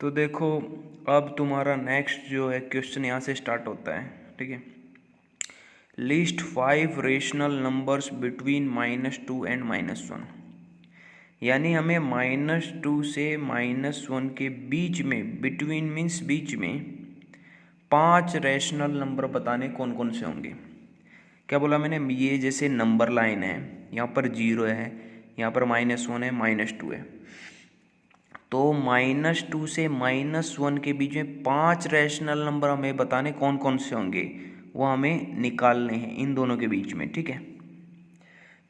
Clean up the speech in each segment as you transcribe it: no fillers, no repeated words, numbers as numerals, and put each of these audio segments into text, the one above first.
तो देखो, अब तुम्हारा नेक्स्ट जो है क्वेश्चन यहाँ से स्टार्ट होता है। ठीक है, list 5 rational numbers between -2 and -1। यानी हमें -2 से -1 के बीच में, बिटवीन मीन्स बीच में, 5 रेशनल नंबर बताने कौन कौन से होंगे। क्या बोला मैंने? ये जैसे नंबर लाइन है, यहाँ पर 0 है, यहाँ पर -1 है, -2 है, तो -2 से -1 के बीच में 5 रैशनल नंबर हमें बताने कौन कौन से होंगे, वो हमें निकालने हैं इन दोनों के बीच में। ठीक है,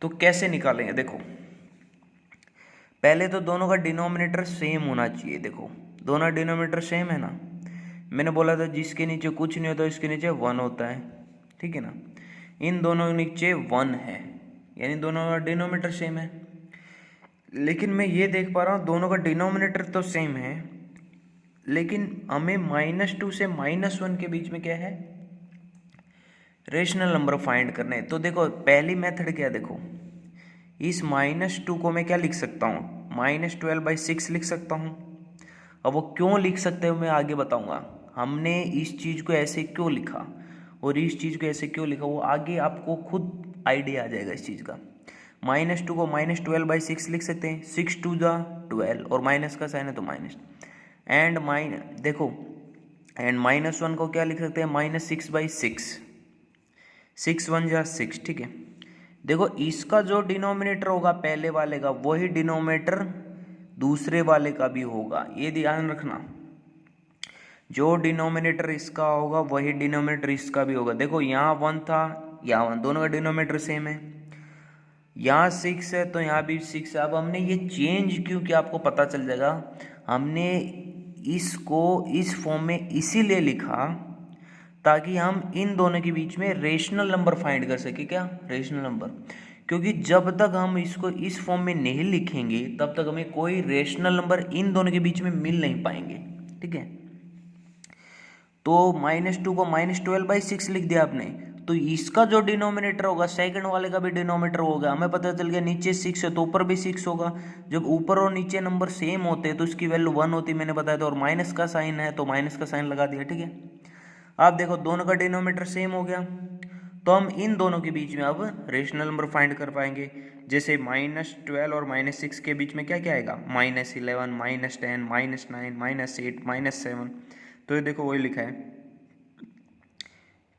तो कैसे निकालेंगे? देखो, पहले तो दोनों का डिनोमिनेटर सेम होना चाहिए। देखो, दोनों डिनोमिनेटर सेम है ना। मैंने बोला था जिसके नीचे कुछ नहीं होता इसके नीचे 1 होता है। ठीक है ना, इन दोनों के नीचे 1 है, यानी दोनों का डिनोमिनेटर सेम है। लेकिन मैं ये देख पा रहा हूँ दोनों का डिनोमिनेटर तो सेम है, लेकिन हमें -2 से -1 के बीच में क्या है, रेशनल नंबर फाइंड करने हैं। तो देखो, पहली मेथड क्या है? देखो, इस -2 को मैं क्या लिख सकता हूँ, -12/6 लिख सकता हूँ। अब वो क्यों लिख सकते हो मैं आगे बताऊंगा। हमने इस चीज़ को ऐसे क्यों लिखा और इस चीज़ को ऐसे क्यों लिखा, वो आगे आपको खुद आइडिया आ जाएगा इस चीज़ का। -2 को -12/6 लिख सकते हैं, 6 × 12, और माइनस का साइन है तो माइनस। एंड देखो, एंड -1 को क्या लिख सकते हैं, -6/6, 6 × 1 = 6। ठीक है, देखो इसका जो डिनोमिनेटर होगा पहले वाले का, वही डिनोमिनेटर दूसरे वाले का भी होगा, ये ध्यान रखना। जो डिनोमिनेटर इसका होगा वही डिनोमिनेटर इसका भी होगा। देखो, यहाँ 1 था, यहाँ 1, दोनों का डिनोमिनेटर सेम है। यहाँ 6 है तो यहाँ भी 6 है। अब हमने ये चेंज क्यों किया आपको पता चल जाएगा। हमने इसको इस फॉर्म में इसीलिए लिखा ताकि हम इन दोनों के बीच में रेशनल नंबर फाइंड कर सके। क्या? Rational number. क्योंकि जब तक हम इसको इस फॉर्म में नहीं लिखेंगे तब तक हमें कोई रेशनल नंबर इन दोनों के बीच में मिल नहीं पाएंगे। ठीक है, तो -2 को -12/6 लिख दिया आपने, तो इसका जो डिनोमिनेटर होगा सेकंड वाले का भी डिनोमिनेटर होगा। हमें पता चल गया नीचे 6 है तो ऊपर भी 6 होगा। जब ऊपर और नीचे नंबर सेम होते हैं तो इसकी वैल्यू 1 होती, मैंने बताया था, और माइनस का साइन है तो माइनस का साइन लगा दिया। ठीक है, आप देखो दोनों का डिनोमिनेटर सेम हो गया, तो हम इन दोनों के बीच में अब रेशनल नंबर फाइंड कर पाएंगे। जैसे -12 और -6 के बीच में क्या क्या आएगा, -11, -10, -9, -8, -7। तो ये देखो वही लिखा है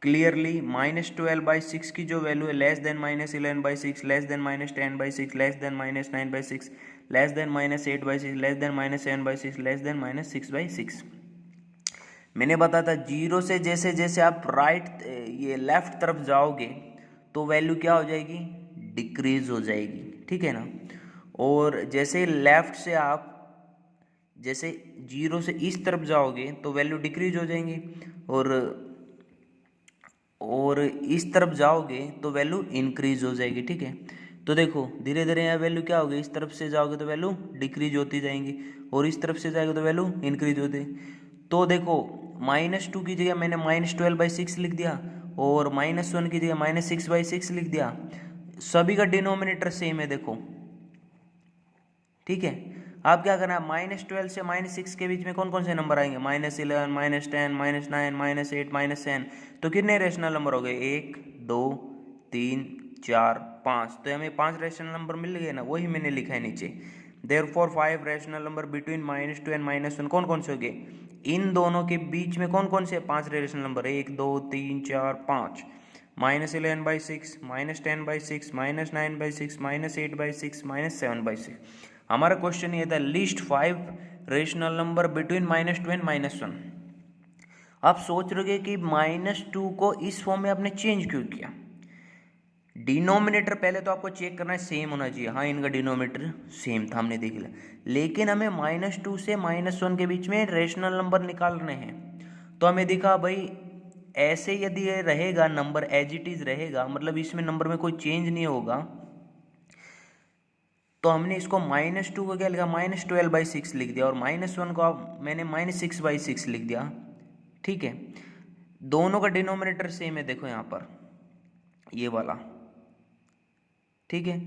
क्लियरली, -12/6 की जो वैल्यू है less than -11/6, less than -10/6, less than -9/6, less than -8/6, less than -7/6, less than -6/6। मैंने बताया था 0 से जैसे जैसे आप राइट ये लेफ्ट तरफ जाओगे तो वैल्यू क्या हो जाएगी, डिक्रीज हो जाएगी। ठीक है ना, और जैसे लेफ्ट से आप जैसे 0 से इस तरफ जाओगे तो वैल्यू डिक्रीज हो जाएंगी, और इस तरफ जाओगे तो वैल्यू इंक्रीज हो जाएगी। ठीक है, तो देखो धीरे धीरे यहाँ वैल्यू क्या होगी, इस तरफ से जाओगे तो वैल्यू डिक्रीज होती जाएंगी, और इस तरफ से जाएगा तो वैल्यू इंक्रीज होती। तो देखो, -2 की जगह मैंने -12/6 लिख दिया, और -1 की जगह -6/6 लिख दिया। सभी का डिनोमिनेटर सेम है। देखो, ठीक है, आप क्या करना है, -12 से -6 के बीच में कौन कौन से नंबर आएंगे, -11, -10, -9, -8, -7। तो कितने रेशनल नंबर हो गए, 1, 2, 3, 4, 5। तो हमें 5 रेशनल नंबर मिल गए ना, वही मैंने लिखा है नीचे। Therefore 5 rational number between -2 and -1 कौन कौन से हो गए, इन दोनों के बीच में कौन कौन से 5 रेशनल नंबर, 1, 2, 3, 4, 5। -11/6, -10/6, -9/6, -8/6, -7/6। हमारा क्वेश्चन ये था, list 5 rational number between -2 and -1। आप सोच रहे कि -2 को इस फॉर्म में आपने चेंज क्यों किया। डिनोमिनेटर पहले तो आपको चेक करना है सेम होना चाहिए। हाँ, इनका डिनोमिनेटर सेम था, हमने देख लिया, लेकिन हमें -2 से -1 के बीच में रेशनल नंबर निकालने हैं। तो हमें दिखा भाई ऐसे यदि ये रहेगा नंबर एज इट इज रहेगा, मतलब इसमें नंबर में कोई चेंज नहीं होगा, तो हमने इसको -2 को क्या लिखा, -12/6 लिख दिया, और -1 को मैंने -6/6 लिख दिया। ठीक है, दोनों का डिनोमिनेटर सेम है, देखो यहाँ पर ये वाला। ठीक है,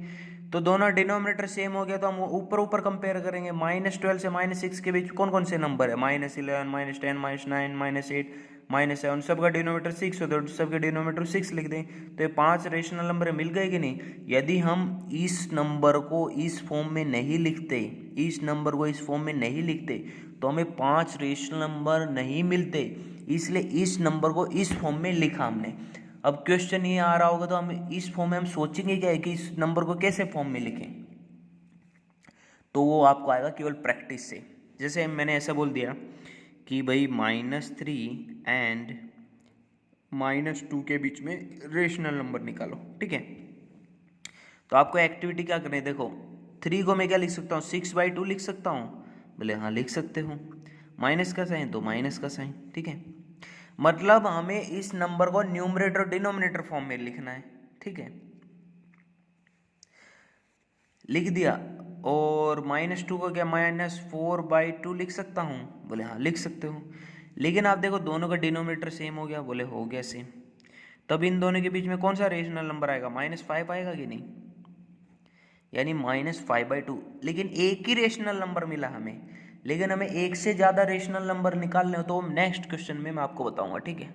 तो दोनों डिनोमिनेटर सेम हो गया तो हम ऊपर ऊपर कंपेयर करेंगे। -12 से -6 के बीच कौन कौन से नंबर है? -11, -10, -9, -8, -7, सबका डिनोमीटर 6 हो तो सबके डिनोमीटर 6 लिख दें। तो ये 5 रेशनल नंबर मिल गए कि नहीं? यदि हम इस नंबर को इस फॉर्म में नहीं लिखते, इस नंबर को इस फॉर्म में नहीं लिखते तो हमें 5 रेशनल नंबर नहीं मिलते, इसलिए इस नंबर को इस फॉर्म में लिखा हमने। अब क्वेश्चन ये आ रहा होगा तो हम इस फॉर्म में हम सोचेंगे क्या है कि इस नंबर को कैसे फॉर्म में लिखें, तो वो आपको आएगा केवल प्रैक्टिस से। जैसे मैंने ऐसा बोल दिया कि भाई -3 एंड -2 के बीच में रेशनल नंबर निकालो, ठीक है। तो आपको एक्टिविटी क्या करनी है, देखो 3 को मैं क्या लिख सकता हूँ, 6/2 लिख सकता हूँ। बोले हाँ लिख सकते हो। माइनस का साइन तो माइनस का साइन, ठीक है। मतलब हमें इस नंबर को न्यूमरेटर और डिनोमिनेटर फॉर्म में लिखना है, ठीक है। लिख दिया। और -2 को क्या -4/2 लिख सकता हूँ? बोले हाँ लिख सकते हो। लेकिन आप देखो दोनों का डिनोमिनेटर सेम हो गया, बोले हो गया सेम। तब इन दोनों के बीच में कौन सा रेशनल नंबर आएगा? -5 आएगा कि नहीं? यानी -5/2। लेकिन एक ही रेशनल नंबर मिला हमें, लेकिन हमें एक से ज़्यादा रेशनल नंबर निकालने हो तो नेक्स्ट क्वेश्चन में मैं आपको बताऊंगा, ठीक है।